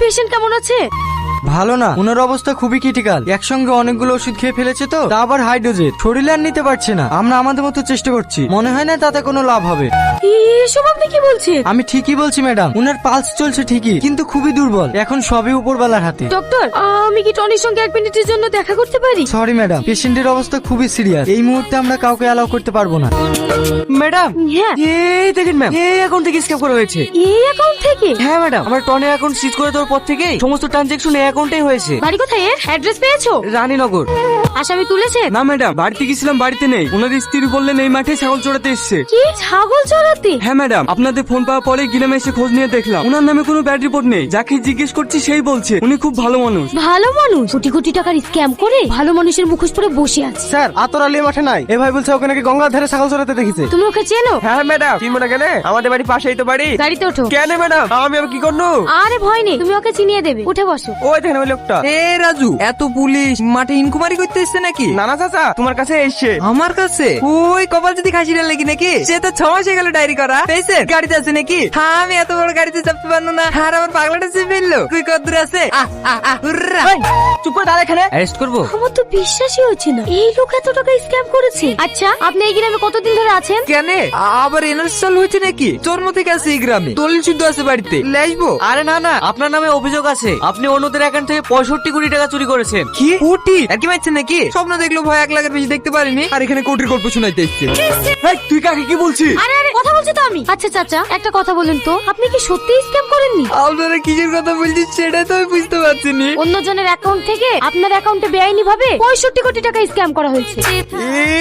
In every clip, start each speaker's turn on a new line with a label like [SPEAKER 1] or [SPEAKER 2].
[SPEAKER 1] Patient কেমন আছে?
[SPEAKER 2] ভালো না, ওনার অবস্থা খুবই ক্রিটিক্যাল। একসঙ্গে অনেকগুলো ওষুধ খেয়ে ফেলেছে তো, তা আবার হাই ডোজের। শরীরে আর নিতে পারছে না। আমরা আমাদের মতো চেষ্টা করছি, মনে হয় না তাতে কোনো লাভ হবে।
[SPEAKER 1] এসব আপনি কি বলছেন?
[SPEAKER 2] আমি ঠিকই বলছি ম্যাডাম, ওনার পালস চলছে ঠিকই, কিন্তু খুবই দুর্বল। এখন সবই উপরওয়ালার হাতে।
[SPEAKER 1] ডক্টর, আমি কি টনির সঙ্গে 1 মিনিটের জন্য দেখা করতে পারি?
[SPEAKER 2] সরি ম্যাডাম, পেশেন্টের অবস্থা খুবই সিরিয়াস। এই মুহূর্তে আমরা কাউকে অ্যালাউ করতে পারবো না।
[SPEAKER 3] ম্যাডাম,
[SPEAKER 1] হ্যাঁ।
[SPEAKER 3] এই দেখেন ম্যাম, এই অ্যাকাউন্ট থেকে স্ক্যাম করা হয়েছে।
[SPEAKER 1] এই অ্যাকাউন্ট থেকে?
[SPEAKER 3] হ্যাঁ ম্যাডাম, আমার টনের অ্যাকাউন্ট সিজ করে দেওয়ার পর থেকে সমস্ত ট্রানজাকশন এই অ্যাকাউন্টেই হয়েছে।
[SPEAKER 1] বাড়ি কোথায় এর? অ্যাড্রেস পেয়েছো?
[SPEAKER 3] রানীনগর।
[SPEAKER 1] আসামি তুলেছে?
[SPEAKER 3] না ম্যাডাম, বাড়িতে গেছিলাম, বাড়িতে নেই। ওনার স্ত্রী বললেন এই মাঠে ছাগল চড়াতে এসছে।
[SPEAKER 1] কি ছাগল চড়াতে?
[SPEAKER 3] হ্যাঁ ম্যাডাম, আপনাদের ফোন পাওয়ার পরে গ্রামে এসে খোঁজ নিয়ে দেখলাম ওনার নামে কোনো ব্যাড রিপোর্ট নেই। যাকে জিজ্ঞেস করছি সেই বলছে উনি খুব ভালো মানুষ।
[SPEAKER 1] ভালো মানুষ? কোটি কোটি টাকার স্ক্যাম করে ভালো মানুষের মুখোশ পরে বসে আছে।
[SPEAKER 2] স্যার, আতরালি মাঠে নাই। এ ভাই বলছে ওকে নাকি গঙ্গার ধারে ছাগল চড়াতে দেখেছে।
[SPEAKER 1] তুমি ওকে চেনো?
[SPEAKER 3] হ্যাঁ ম্যাডাম, চিনবো না কেন? আমাদের বাড়ি পাশেই তো বাড়ি।
[SPEAKER 1] গাড়িতে ওঠো।
[SPEAKER 3] কেন ম্যাডাম, আমি আবার কি করবো?
[SPEAKER 1] আরে ভয় নেই, তুমি ওকে চিনিয়ে দেবে। উঠে বসো।
[SPEAKER 3] ওই দেখেন ওই লোকটা। এ রাজু, এত পুলিশ মাঠে ইনকুয়ারি করতে এসছে নাকি? নানা চাচা তোমার কাছে এসছে। আমার কাছে? ওই কপাল যদি খাসিটা লেগে নাকি? সে তো 6 মাস হয়ে গেল ডায়েরি করা। পেয়েছেন? গাড়িতে আছে নাকি? হ্যাঁ, আমি এত বড় গাড়িতে চাপতে পারবো না। আর আমার পাগলাটা চেপে ফেললো। তুই কত দূর আছে? চুপ করে দাঁড়া, এখানে অ্যারেস্ট করবো?
[SPEAKER 1] আমার তো বিশ্বাসই হচ্ছে না এই লোক এত টাকা স্ক্যাম করেছে। আচ্ছা, আপনি এই গ্রামে কতদিন ধরে আছেন?
[SPEAKER 3] কেন আবার এনআরসি চালু হয়েছে নাকি? জন্ম থেকে আছে এই গ্রামে। দলিল শুদ্ধ আছে বাড়িতে। লেসবো? আরে না না, আপনার নামে অভিযোগ আছে। আপনি অন্যদের অ্যাকাউন্ট থেকে 65 কোটি টাকা চুরি করেছেন। কি কোটি? আর কি মারছেন নাকি? স্বপ্ন দেখলো ভয় 1 লাখের বেশি দেখতে পারিনি। আর এখানে কোটির গল্প শোনাইতে এসছে। তুই কাকে কি বলছিস?
[SPEAKER 1] আরে আরে, কথা বলছি তো আমি। আচ্ছা চাচা, একটা কথা বলুন তো, আপনি কি সত্যিই স্ক্যাম করেননি?
[SPEAKER 3] আপনারা কিসের কথা বলছিস সেটা তো আমি বুঝতে পারছি না।
[SPEAKER 1] অন্যজনের অ্যাকাউন্ট থেকে আপনার অ্যাকাউন্টে বেআইনি ভাবে 65 কোটি টাকা স্ক্যাম করা হয়েছে।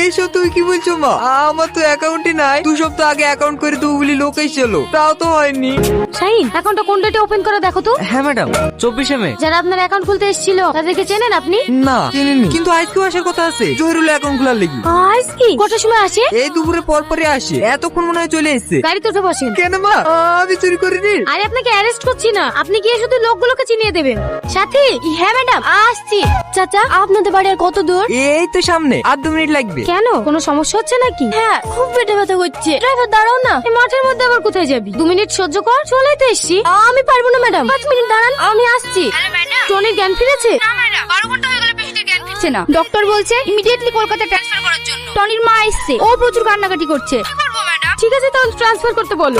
[SPEAKER 3] এইসব তুমি কি বলছো মা? আমার তো অ্যাকাউন্টই নাই। 2 সপ্তাহ আগে অ্যাকাউন্ট করে তো বলি লোক এসেছিল, তাও তো হয়নি।
[SPEAKER 1] শাহিন, অ্যাকাউন্টটা কোন ডেটে ওপেন করে দেখো তো।
[SPEAKER 3] হ্যাঁ ম্যাডাম, 24 মে।
[SPEAKER 1] যারা আপনার অ্যাকাউন্ট খুলতে এসেছিল তাদেরকে চেনেন আপনি?
[SPEAKER 3] না চিনিনি, কিন্তু আজকেও আসার কথা আছে জহিরুল অ্যাকাউন্ট খোলার লেগে।
[SPEAKER 1] আজ কি কটার সময় আসে?
[SPEAKER 3] এই দুপুরে পর পরে আসে। এতক্ষণ মনে হয় চলে এসেছে।
[SPEAKER 1] গাড়িতে উঠে বসেন।
[SPEAKER 3] কেন মা, আমি চুরি করিনি।
[SPEAKER 1] আরে আপনাকে অ্যারেস্ট করছি না, আপনি গিয়ে শুধু লোকগুলোকে চিনিয়ে দেবেন। সাথী? হ্যাঁ ম্যাডাম, আসছি। চাচা, আপনাদের বাড়ি আর কত দূর?
[SPEAKER 3] এই তো সামনে, আর 2 মিনিট লাগবে।
[SPEAKER 1] কেন, কোনো সমস্যা হচ্ছে নাকি? হ্যাঁ, খুব পেটে ব্যথা করছে। ড্রাইভার দাঁড়াও না, এই মাঠের মধ্যে আবার কোথায় যাবি? 2 মিনিট সহ্য কর, চলেই তো এসছি। আমি পারবো না ম্যাডাম, 5 মিনিট দাঁড়ান, আমি আসছি। টনির জ্ঞান ফিরেছে? না ম্যাডাম, 12 ঘন্টা হয়ে গেল পেশেন্টের জ্ঞান ফিরছে না। ডক্টর বলছে ইমিডিয়েটলি কলকাতা ট্রান্সফার করার জন্য। টনির মা এসছে, ও প্রচুর কান্নাকাটি করছে। কি করব ম্যাডাম? ঠিক আছে, তাহলে ট্রান্সফার করতে বলো।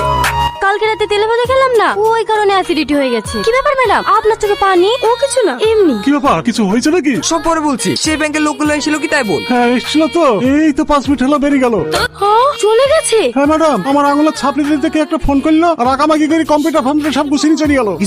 [SPEAKER 1] কালকে রাতে তেলে ভাজা খেলাম না, ওই কারণে অ্যাসিডিটি হয়ে গেছে। কি ব্যাপার ম্যাডাম, আপনার চোখে পানি? ও কিছু না, এমনি।
[SPEAKER 4] কি ব্যাপার, কিছু হয়েছে নাকি?
[SPEAKER 3] সব পরে বলছি। সেই ব্যাংকের লোকগুলো এসেছিল কি তাই বল।
[SPEAKER 4] হ্যাঁ এসছিল তো, এই তো 5 মিনিট হলো বেরিয়ে গেল।
[SPEAKER 1] হ্যাঁ, চলে গেছে?
[SPEAKER 4] হ্যাঁ ম্যাডাম, আমার আঙুলের ছাপ নিতে থেকে একটা ফোন করলো আর আগামাগি করে কম্পিউটার ফোন সব গুছিয়ে নিয়ে চলে গেল।